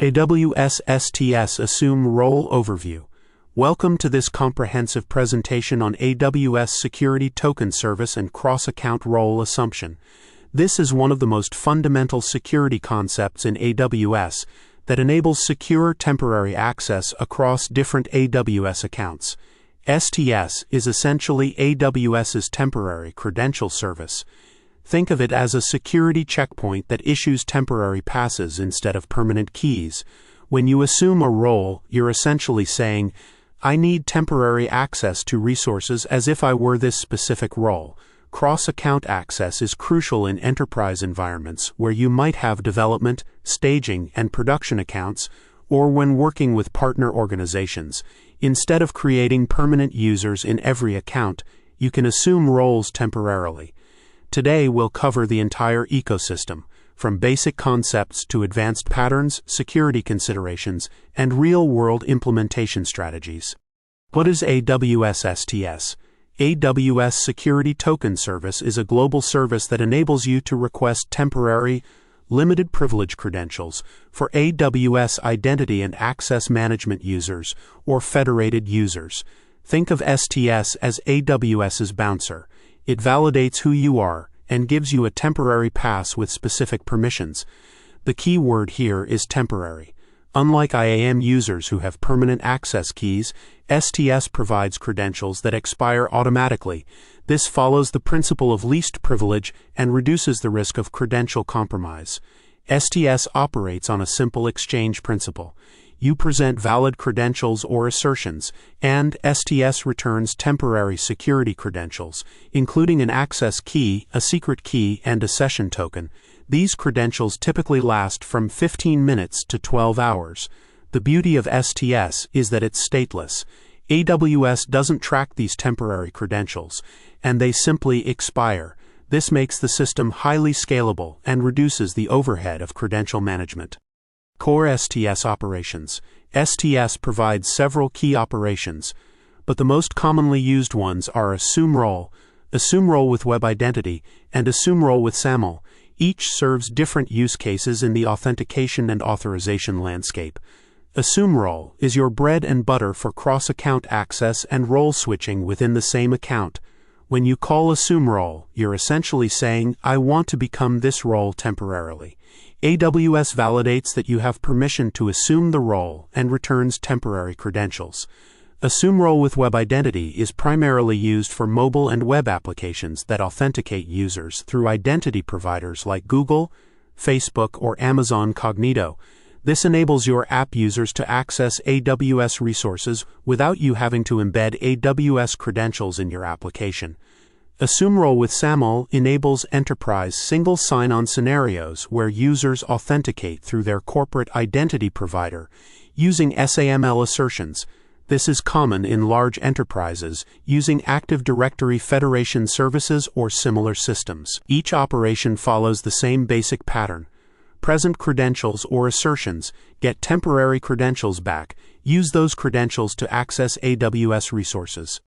AWS STS AssumeRole Overview. Welcome to this comprehensive presentation on AWS Security Token Service and Cross-Account Role Assumption. This is one of the most fundamental security concepts in AWS that enables secure temporary access across different AWS accounts. STS is essentially AWS's temporary credential service. Think of it as a security checkpoint that issues temporary passes instead of permanent keys. When you assume a role, you're essentially saying, I need temporary access to resources as if I were this specific role. Cross-account access is crucial in enterprise environments where you might have development, staging, and production accounts, or when working with partner organizations. Instead of creating permanent users in every account, you can assume roles temporarily. Today we'll cover the entire ecosystem, from basic concepts to advanced patterns, security considerations, and real-world implementation strategies. What is AWS STS? AWS Security Token Service is a global service that enables you to request temporary, limited privilege credentials for AWS identity and access management users or federated users. Think of STS as AWS's bouncer. It validates who you are and gives you a temporary pass with specific permissions. The key word here is temporary. Unlike IAM users who have permanent access keys, STS provides credentials that expire automatically. This follows the principle of least privilege and reduces the risk of credential compromise. STS operates on a simple exchange principle. You present valid credentials or assertions, and STS returns temporary security credentials, including an access key, a secret key, and a session token. These credentials typically last from 15 minutes to 12 hours. The beauty of STS is that it's stateless. AWS doesn't track these temporary credentials, and they simply expire. This makes the system highly scalable and reduces the overhead of credential management. Core STS operations. STS provides several key operations, but the most commonly used ones are AssumeRole, AssumeRole with Web Identity, and AssumeRole with SAML. Each serves different use cases in the authentication and authorization landscape. AssumeRole is your bread and butter for cross-account access and role switching within the same account. When you call AssumeRole, you're essentially saying, I want to become this role temporarily. AWS validates that you have permission to assume the role and returns temporary credentials. AssumeRole with Web Identity is primarily used for mobile and web applications that authenticate users through identity providers like Google, Facebook, or Amazon Cognito. This enables your app users to access AWS resources without you having to embed AWS credentials in your application. AssumeRole with SAML enables enterprise single sign-on scenarios where users authenticate through their corporate identity provider using SAML assertions. This is common in large enterprises using Active Directory Federation services or similar systems. Each operation follows the same basic pattern. Present credentials or assertions, get temporary credentials back, use those credentials to access AWS resources.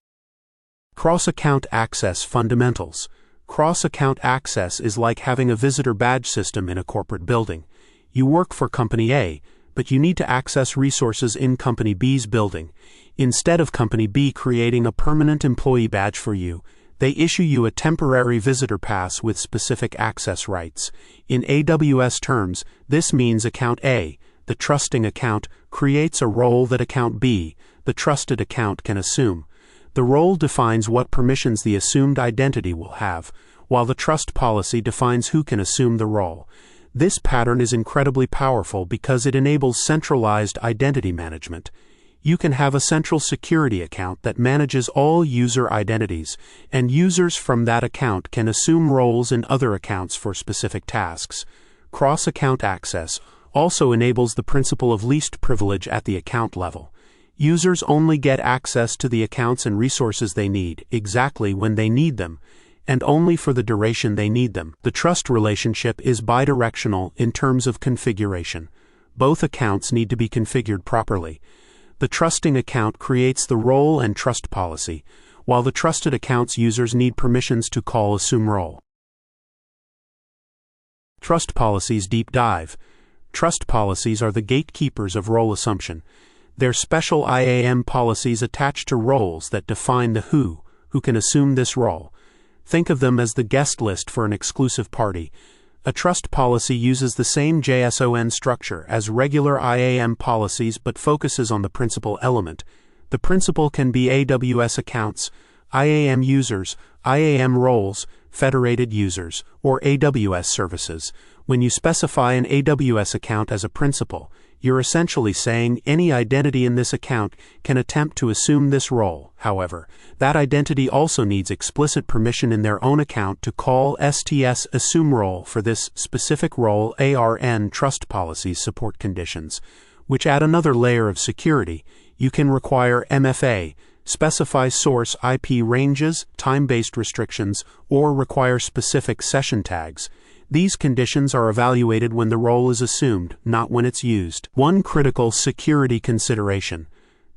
Cross-account access fundamentals. Cross-account access is like having a visitor badge system in a corporate building. You work for Company A, but you need to access resources in Company B's building. Instead of Company B creating a permanent employee badge for you, they issue you a temporary visitor pass with specific access rights. In AWS terms, this means Account A, the trusting account, creates a role that Account B, the trusted account, can assume. The role defines what permissions the assumed identity will have, while the trust policy defines who can assume the role. This pattern is incredibly powerful because it enables centralized identity management. You can have a central security account that manages all user identities, and users from that account can assume roles in other accounts for specific tasks. Cross-account access also enables the principle of least privilege at the account level. Users only get access to the accounts and resources they need exactly when they need them, and only for the duration they need them. The trust relationship is bidirectional in terms of configuration. Both accounts need to be configured properly. The trusting account creates the role and trust policy, while the trusted account's users need permissions to call AssumeRole. Trust policies deep dive. Trust policies are the gatekeepers of role assumption. They're special IAM policies attached to roles that define the who can assume this role. Think of them as the guest list for an exclusive party. A trust policy uses the same JSON structure as regular IAM policies but focuses on the principal element. The principal can be AWS accounts, IAM users, IAM roles, federated users, or AWS services. When you specify an AWS account as a principal, you're essentially saying any identity in this account can attempt to assume this role. However, that identity also needs explicit permission in their own account to call STS AssumeRole for this specific role. ARN trust policies support conditions, which add another layer of security. You can require MFA, specify source IP ranges, time-based restrictions, or require specific session tags. These conditions are evaluated when the role is assumed, not when it's used. One critical security consideration: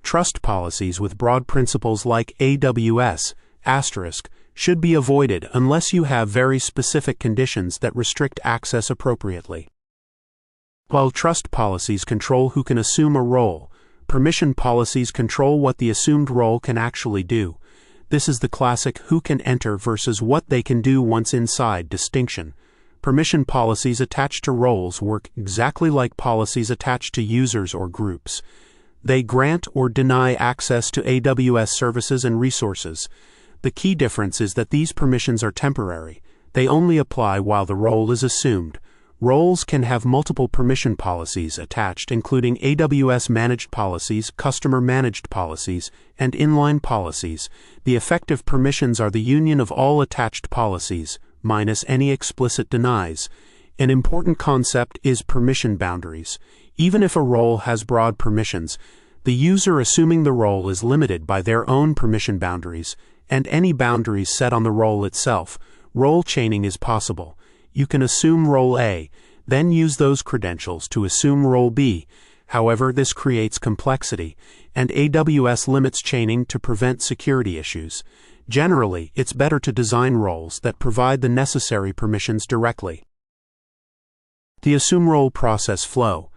trust policies with broad principles like AWS * should be avoided unless you have very specific conditions that restrict access appropriately. While trust policies control who can assume a role, permission policies control what the assumed role can actually do. This is the classic who can enter versus what they can do once inside distinction. Permission policies attached to roles work exactly like policies attached to users or groups. They grant or deny access to AWS services and resources. The key difference is that these permissions are temporary. They only apply while the role is assumed. Roles can have multiple permission policies attached, including AWS managed policies, customer managed policies, and inline policies. The effective permissions are the union of all attached policies, minus any explicit denies. An important concept is permission boundaries. Even if a role has broad permissions, the user assuming the role is limited by their own permission boundaries, and any boundaries set on the role itself. Role chaining is possible. You can assume role A, then use those credentials to assume role B. However, this creates complexity, and AWS limits chaining to prevent security issues. Generally, it's better to design roles that provide the necessary permissions directly. The AssumeRole process flow.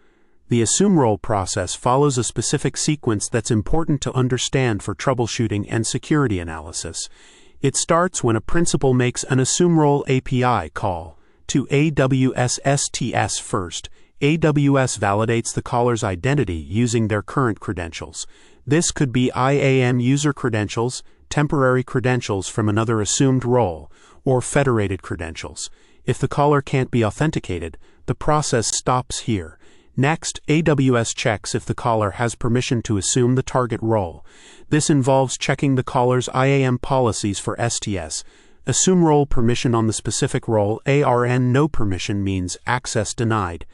The AssumeRole process follows a specific sequence that's important to understand for troubleshooting and security analysis. It starts when a principal makes an AssumeRole API call to AWS STS first. AWS validates the caller's identity using their current credentials. This could be IAM user credentials, temporary credentials from another assumed role, or federated credentials. If the caller can't be authenticated, the process stops here. Next, AWS checks if the caller has permission to assume the target role. This involves checking the caller's IAM policies for STS. Assume role permission on the specific role. ARN no permission means access denied.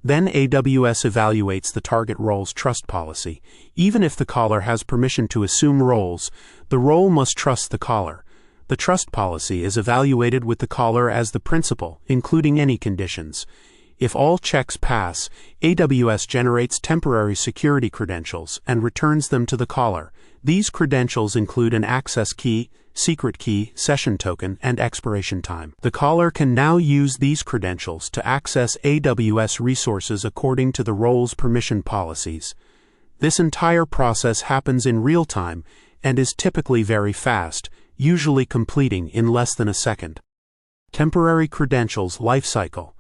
Then AWS evaluates the target role's trust policy. Even if the caller has permission to assume roles, the role must trust the caller. The trust policy is evaluated with the caller as the principal, including any conditions. If all checks pass, AWS generates temporary security credentials and returns them to the caller. These credentials include an access key, secret key, session token, and expiration time. The caller can now use these credentials to access AWS resources according to the role's permission policies. This entire process happens in real time and is typically very fast, usually completing in less than a second. Temporary credentials lifecycle.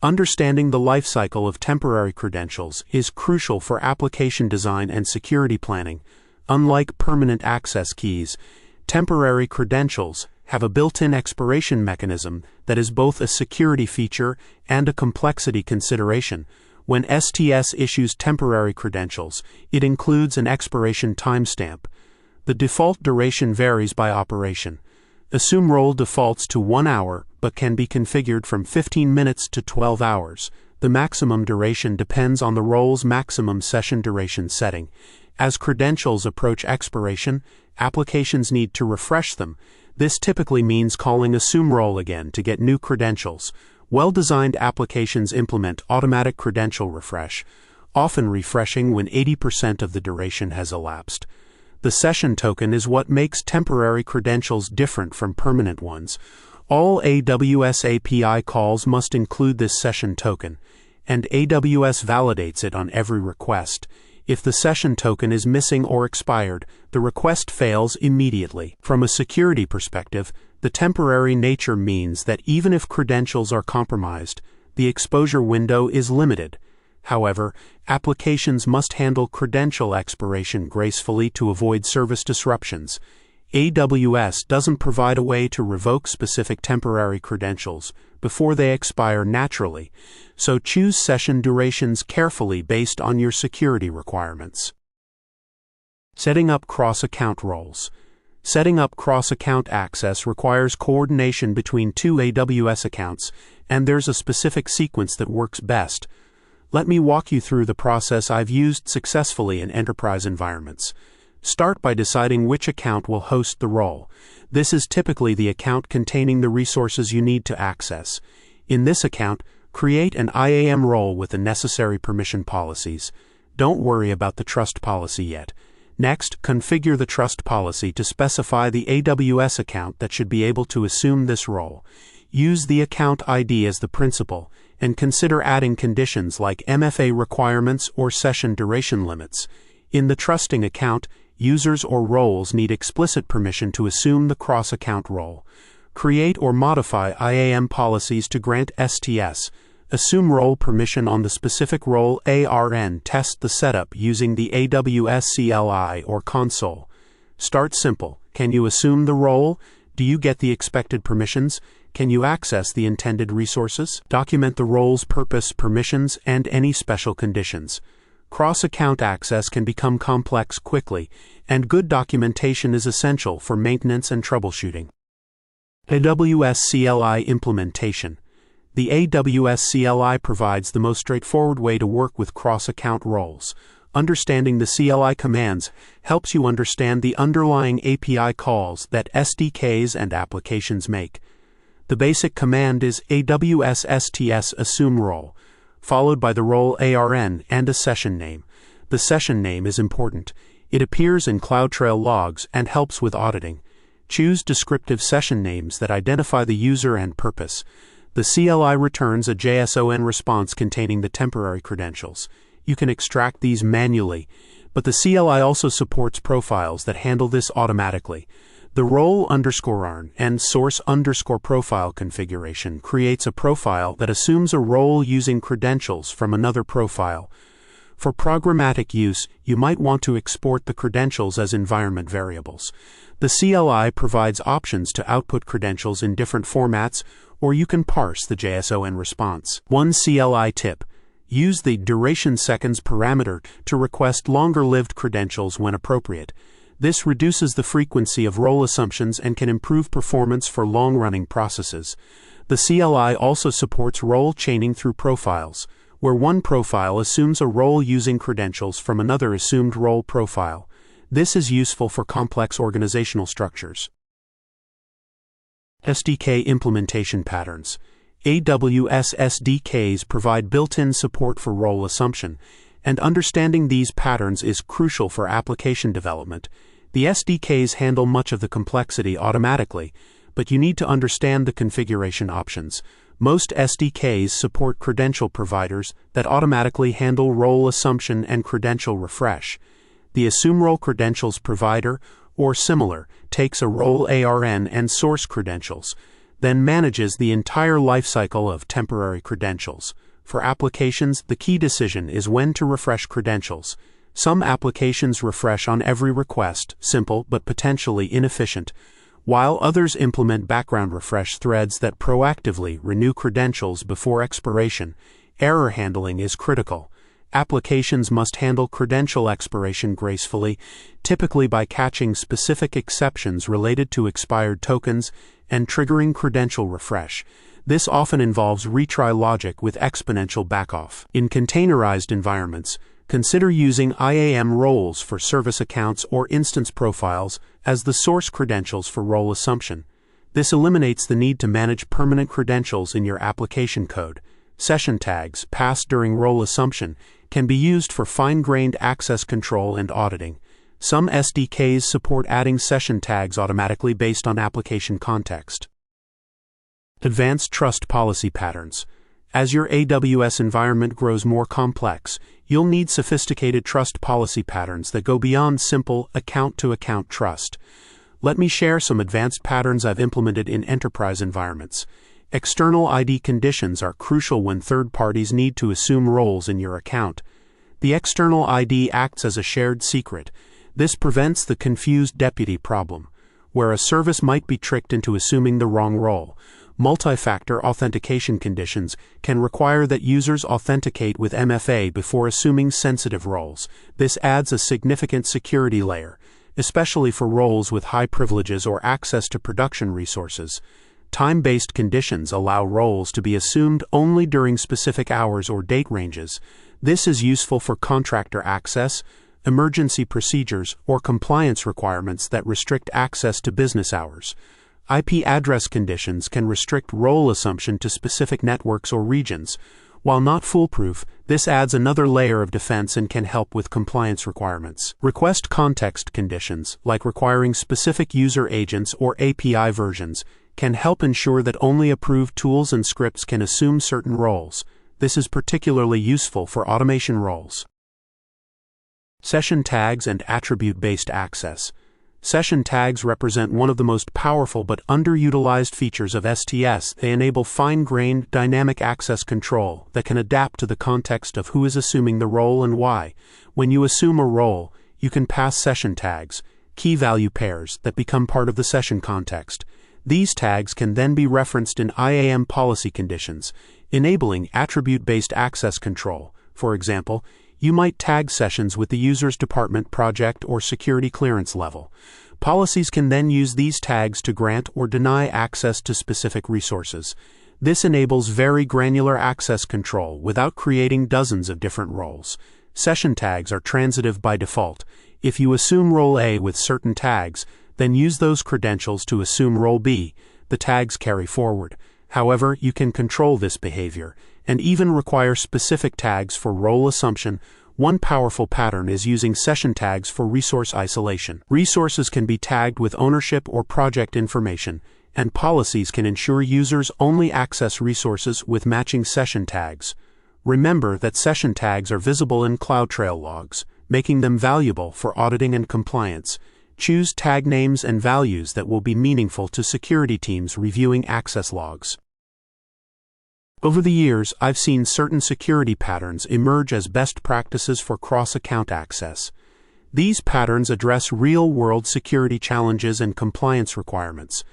Understanding the lifecycle of temporary credentials is crucial for application design and security planning. Unlike permanent access keys, temporary credentials have a built-in expiration mechanism that is both a security feature and a complexity consideration. When STS issues temporary credentials, it includes an expiration timestamp. The default duration varies by operation. AssumeRole defaults to 1 hour, but can be configured from 15 minutes to 12 hours. The maximum duration depends on the role's maximum session duration setting. As credentials approach expiration, applications need to refresh them. This typically means calling AssumeRole again to get new credentials. Well-designed applications implement automatic credential refresh, often refreshing when 80% of the duration has elapsed. The session token is what makes temporary credentials different from permanent ones. All AWS API calls must include this session token. and AWS validates it on every request. If the session token is missing or expired, the request fails immediately. From a security perspective, the temporary nature means that even if credentials are compromised, the exposure window is limited. However, applications must handle credential expiration gracefully to avoid service disruptions. AWS doesn't provide a way to revoke specific temporary credentials before they expire naturally, so choose session durations carefully based on your security requirements. Setting up cross-account roles. Setting up cross-account access requires coordination between two AWS accounts, and there's a specific sequence that works best. Let me walk you through the process I've used successfully in enterprise environments. Start by deciding which account will host the role. This is typically the account containing the resources you need to access. In this account, create an IAM role with the necessary permission policies. Don't worry about the trust policy yet. Next, configure the trust policy to specify the AWS account that should be able to assume this role. Use the account ID as the principal, and consider adding conditions like MFA requirements or session duration limits. In the trusting account, users or roles need explicit permission to assume the cross-account role. Create or modify IAM policies to grant STS. AssumeRole permission on the specific role ARN. Test the setup using the AWS CLI or console. Start simple. Can you assume the role? Do you get the expected permissions? Can you access the intended resources? Document the role's purpose, permissions, and any special conditions. Cross-account access can become complex quickly, and good documentation is essential for maintenance and troubleshooting. AWS CLI implementation. The AWS CLI provides the most straightforward way to work with cross-account roles. Understanding the CLI commands helps you understand the underlying API calls that SDKs and applications make. The basic command is AWS STS AssumeRole, followed by the role ARN and a session name. The session name is important. It appears in CloudTrail logs and helps with auditing. Choose descriptive session names that identify the user and purpose. The CLI returns a JSON response containing the temporary credentials. You can extract these manually, but the CLI also supports profiles that handle this automatically. The role_ARN and source_profile configuration creates a profile that assumes a role using credentials from another profile. For programmatic use, you might want to export the credentials as environment variables. The CLI provides options to output credentials in different formats, or you can parse the JSON response. One CLI tip: use the duration seconds parameter to request longer-lived credentials when appropriate. This reduces the frequency of role assumptions and can improve performance for long-running processes. The CLI also supports role chaining through profiles, where one profile assumes a role using credentials from another assumed role profile. This is useful for complex organizational structures. SDK implementation patterns. AWS SDKs provide built-in support for role assumption, and understanding these patterns is crucial for application development. The SDKs handle much of the complexity automatically, but you need to understand the configuration options. Most SDKs support credential providers that automatically handle role assumption and credential refresh. The AssumeRole credentials provider, or similar, takes a role ARN and source credentials, then manages the entire lifecycle of temporary credentials. For applications, the key decision is when to refresh credentials. Some applications refresh on every request, simple but potentially inefficient, while others implement background refresh threads that proactively renew credentials before expiration. Error handling is critical. Applications must handle credential expiration gracefully, typically by catching specific exceptions related to expired tokens and triggering credential refresh. This often involves retry logic with exponential backoff. In containerized environments, consider using IAM roles for service accounts or instance profiles as the source credentials for role assumption. This eliminates the need to manage permanent credentials in your application code. Session tags passed during role assumption can be used for fine-grained access control and auditing. Some SDKs support adding session tags automatically based on application context. Advanced trust policy patterns. As your AWS environment grows more complex, you'll need sophisticated trust policy patterns that go beyond simple account-to-account trust. Let me share some advanced patterns I've implemented in enterprise environments. External ID conditions are crucial when third parties need to assume roles in your account. The external ID acts as a shared secret. This prevents the confused deputy problem, where a service might be tricked into assuming the wrong role. Multi-factor authentication conditions can require that users authenticate with MFA before assuming sensitive roles. This adds a significant security layer, especially for roles with high privileges or access to production resources. Time-based conditions allow roles to be assumed only during specific hours or date ranges. This is useful for contractor access, emergency procedures, or compliance requirements that restrict access to business hours. IP address conditions can restrict role assumption to specific networks or regions. While not foolproof, this adds another layer of defense and can help with compliance requirements. Request context conditions, like requiring specific user agents or API versions, can help ensure that only approved tools and scripts can assume certain roles. This is particularly useful for automation roles. Session tags and attribute-based access. Session tags represent one of the most powerful but underutilized features of STS. They enable fine-grained dynamic access control that can adapt to the context of who is assuming the role and why. When you assume a role, you can pass session tags, key value pairs that become part of the session context. These tags can then be referenced in IAM policy conditions, enabling attribute-based access control. For example, you might tag sessions with the user's department, project, or security clearance level. Policies can then use these tags to grant or deny access to specific resources. This enables very granular access control without creating dozens of different roles. Session tags are transitive by default. If you assume role A with certain tags, then use those credentials to assume role B. The tags carry forward. However, you can control this behavior and even require specific tags for role assumption. One powerful pattern is using session tags for resource isolation. Resources can be tagged with ownership or project information, and policies can ensure users only access resources with matching session tags. Remember that session tags are visible in CloudTrail logs, making them valuable for auditing and compliance. Choose tag names and values that will be meaningful to security teams reviewing access logs. Over the years, I've seen certain security patterns emerge as best practices for cross-account access. These patterns address real-world security challenges and compliance requirements.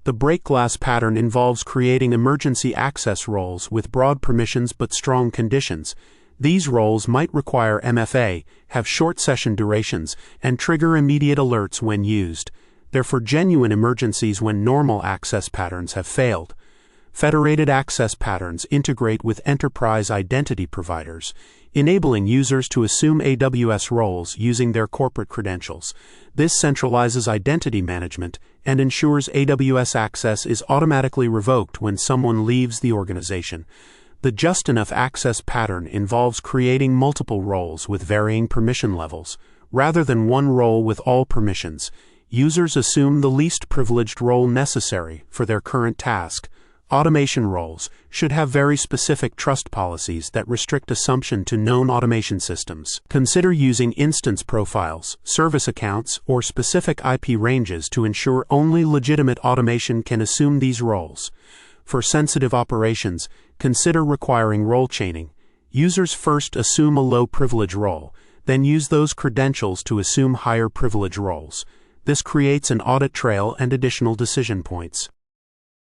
The break glass pattern involves creating emergency access roles with broad permissions but strong conditions. These roles might require MFA, have short session durations, and trigger immediate alerts when used. They're for genuine emergencies when normal access patterns have failed. Federated access patterns integrate with enterprise identity providers, enabling users to assume AWS roles using their corporate credentials. This centralizes identity management and ensures AWS access is automatically revoked when someone leaves the organization. The just enough access pattern involves creating multiple roles with varying permission levels. Rather than one role with all permissions, users assume the least privileged role necessary for their current task. Automation roles should have very specific trust policies that restrict assumption to known automation systems. Consider using instance profiles, service accounts, or specific IP ranges to ensure only legitimate automation can assume these roles. For sensitive operations, consider requiring role chaining. Users first assume a low privilege role, then use those credentials to assume higher privilege roles. This creates an audit trail and additional decision points.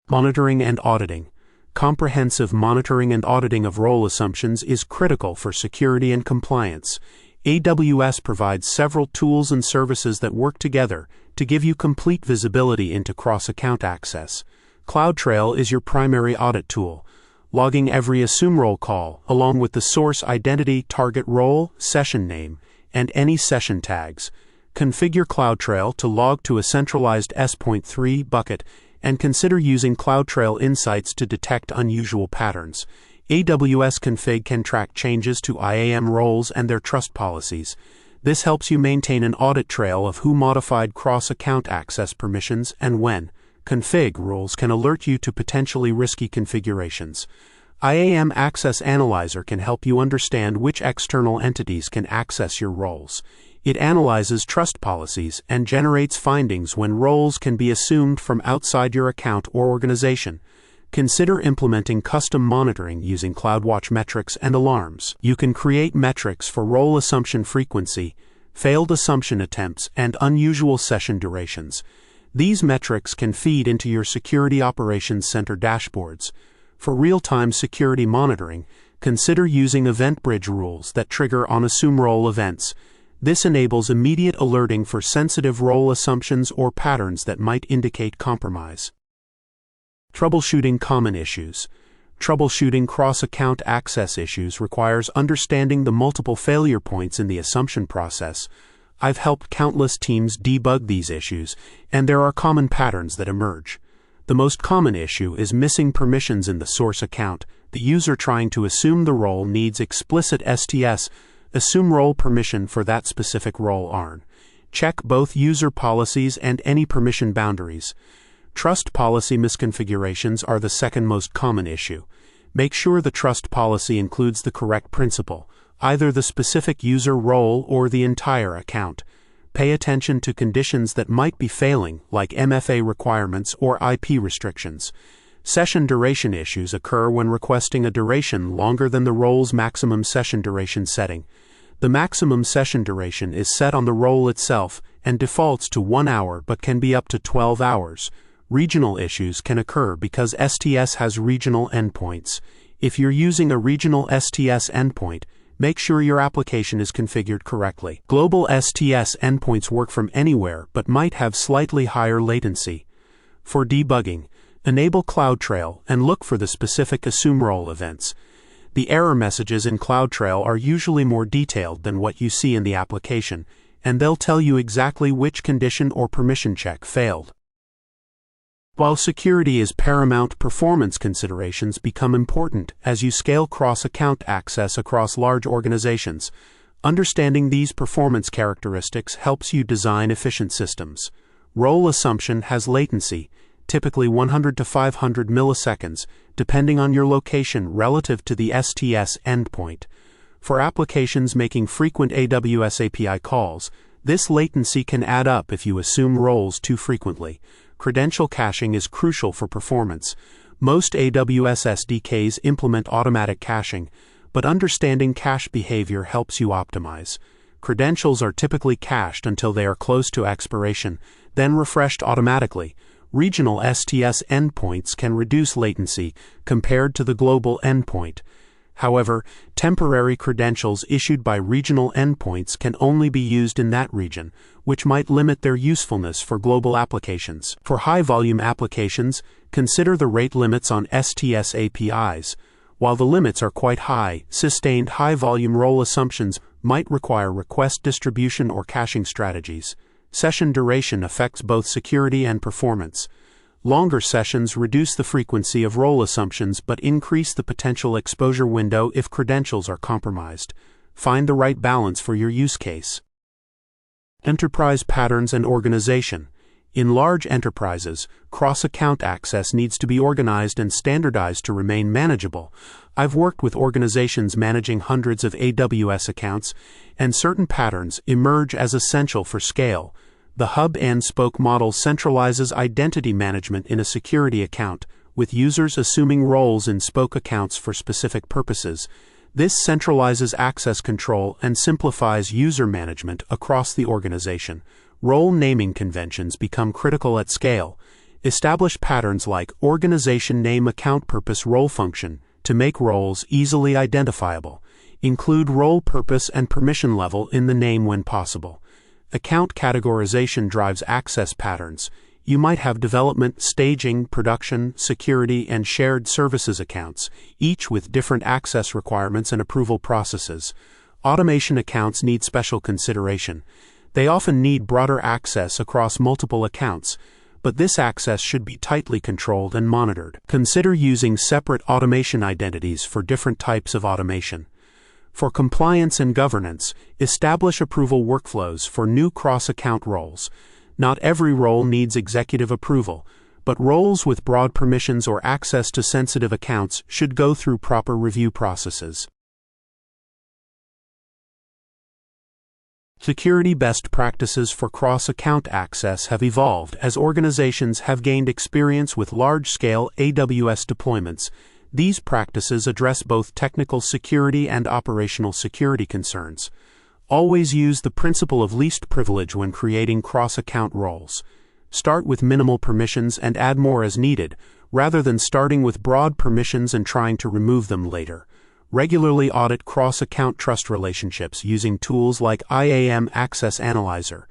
Monitoring and auditing. Comprehensive monitoring and auditing of role assumptions is critical for security and compliance. AWS provides several tools and services that work together to give you complete visibility into cross-account access. CloudTrail is your primary audit tool, logging every AssumeRole call along with the source identity, target role, session name, and any session tags. Configure CloudTrail to log to a centralized S.3 bucket and consider using CloudTrail Insights to detect unusual patterns. AWS Config can track changes to IAM roles and their trust policies. This helps you maintain an audit trail of who modified cross-account access permissions and when. Config rules can alert you to potentially risky configurations. IAM Access Analyzer can help you understand which external entities can access your roles. It analyzes trust policies and generates findings when roles can be assumed from outside your account or organization. Consider implementing custom monitoring using CloudWatch metrics and alarms. You can create metrics for role assumption frequency, failed assumption attempts, and unusual session durations. These metrics can feed into your Security Operations Center dashboards. For real-time security monitoring, consider using event bridge rules that trigger on AssumeRole events. This enables immediate alerting for sensitive role assumptions or patterns that might indicate compromise. Troubleshooting common issues. Troubleshooting cross-account access issues requires understanding the multiple failure points in the assumption process. I've helped countless teams debug these issues, and there are common patterns that emerge. The most common issue is missing permissions in the source account. The user trying to assume the role needs explicit STS, AssumeRole permission for that specific role ARN. Check both user policies and any permission boundaries. Trust policy misconfigurations are the second most common issue. Make sure the trust policy includes the correct principal, either the specific user role or the entire account. Pay attention to conditions that might be failing, like MFA requirements or IP restrictions. Session duration issues occur when requesting a duration longer than the role's maximum session duration setting. The maximum session duration is set on the role itself and defaults to 1 hour but can be up to 12 hours. Regional issues can occur because STS has regional endpoints. If you're using a regional STS endpoint, make sure your application is configured correctly. Global STS endpoints work from anywhere but might have slightly higher latency. For debugging, enable CloudTrail and look for the specific AssumeRole events. The error messages in CloudTrail are usually more detailed than what you see in the application, and they'll tell you exactly which condition or permission check failed. While security is paramount, performance considerations become important as you scale cross-account access across large organizations. Understanding these performance characteristics helps you design efficient systems. Role assumption has latency, typically 100 to 500 milliseconds, depending on your location relative to the STS endpoint. For applications making frequent AWS API calls, this latency can add up if you assume roles too frequently. Credential caching is crucial for performance. Most AWS SDKs implement automatic caching, but understanding cache behavior helps you optimize. Credentials are typically cached until they are close to expiration, then refreshed automatically. Regional STS endpoints can reduce latency compared to the global endpoint. However, temporary credentials issued by regional endpoints can only be used in that region, which might limit their usefulness for global applications. For high-volume applications, consider the rate limits on STS APIs. While the limits are quite high, sustained high-volume role assumptions might require request distribution or caching strategies. Session duration affects both security and performance. Longer sessions reduce the frequency of role assumptions but increase the potential exposure window if credentials are compromised. Find the right balance for your use case. Enterprise patterns and organization. In large enterprises, cross-account access needs to be organized and standardized to remain manageable. I've worked with organizations managing hundreds of AWS accounts, and certain patterns emerge as essential for scale. The hub-and-spoke model centralizes identity management in a security account, with users assuming roles in spoke accounts for specific purposes. This centralizes access control and simplifies user management across the organization. Role naming conventions become critical at scale. Establish patterns like organization name account purpose role function to make roles easily identifiable. Include role purpose and permission level in the name when possible. Account categorization drives access patterns. You might have development, staging, production, security, and shared services accounts, each with different access requirements and approval processes. Automation accounts need special consideration. They often need broader access across multiple accounts, but this access should be tightly controlled and monitored. Consider using separate automation identities for different types of automation. For compliance and governance, establish approval workflows for new cross-account roles. Not every role needs executive approval, but roles with broad permissions or access to sensitive accounts should go through proper review processes. Security best practices for cross-account access have evolved as organizations have gained experience with large-scale AWS deployments. These practices address both technical security and operational security concerns. Always use the principle of least privilege when creating cross-account roles. Start with minimal permissions and add more as needed, rather than starting with broad permissions and trying to remove them later. Regularly audit cross-account trust relationships using tools like IAM Access Analyzer.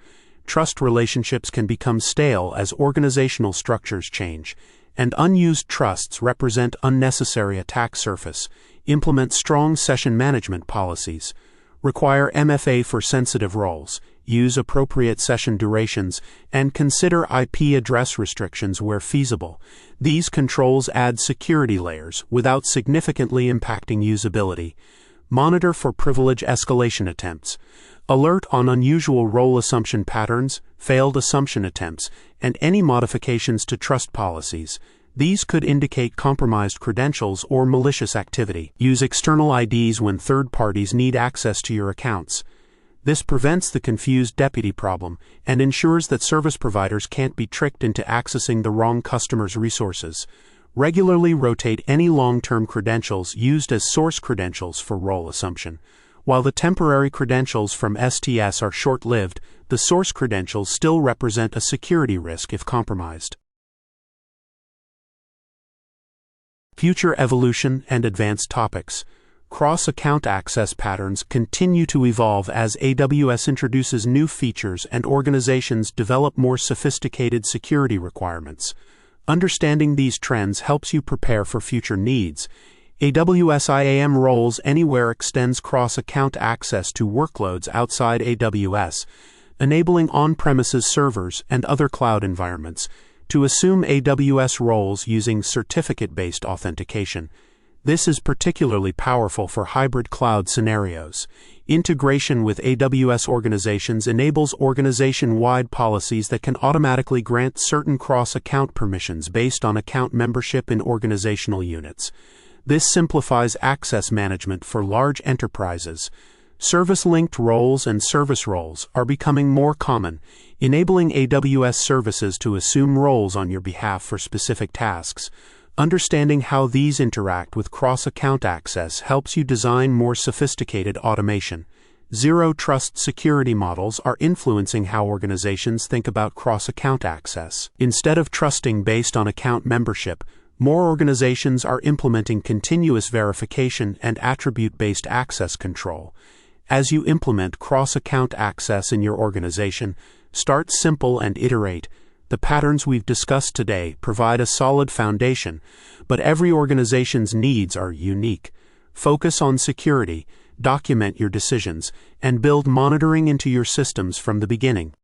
Trust relationships can become stale as organizational structures change, and unused trusts represent unnecessary attack surface. Implement strong session management policies. Require MFA for sensitive roles. Use appropriate session durations, and consider IP address restrictions where feasible. These controls add security layers without significantly impacting usability. Monitor for privilege escalation attempts. Alert on unusual role assumption patterns, failed assumption attempts, and any modifications to trust policies. These could indicate compromised credentials or malicious activity. Use external IDs when third parties need access to your accounts. This prevents the confused deputy problem and ensures that service providers can't be tricked into accessing the wrong customer's resources. Regularly rotate any long-term credentials used as source credentials for role assumption. While the temporary credentials from STS are short-lived, the source credentials still represent a security risk if compromised. Future evolution and advanced topics. Cross-account access patterns continue to evolve as AWS introduces new features and organizations develop more sophisticated security requirements. Understanding these trends helps you prepare for future needs. AWS IAM Roles Anywhere extends cross-account access to workloads outside AWS, enabling on-premises servers and other cloud environments to assume AWS roles using certificate-based authentication. This is particularly powerful for hybrid cloud scenarios. Integration with AWS organizations enables organization-wide policies that can automatically grant certain cross-account permissions based on account membership in organizational units. This simplifies access management for large enterprises. Service-linked roles and service roles are becoming more common, enabling AWS services to assume roles on your behalf for specific tasks. Understanding how these interact with cross-account access helps you design more sophisticated automation. Zero-trust security models are influencing how organizations think about cross-account access. Instead of trusting based on account membership, more organizations are implementing continuous verification and attribute-based access control. As you implement cross-account access in your organization, start simple and iterate. The patterns we've discussed today provide a solid foundation, but every organization's needs are unique. Focus on security, document your decisions, and build monitoring into your systems from the beginning.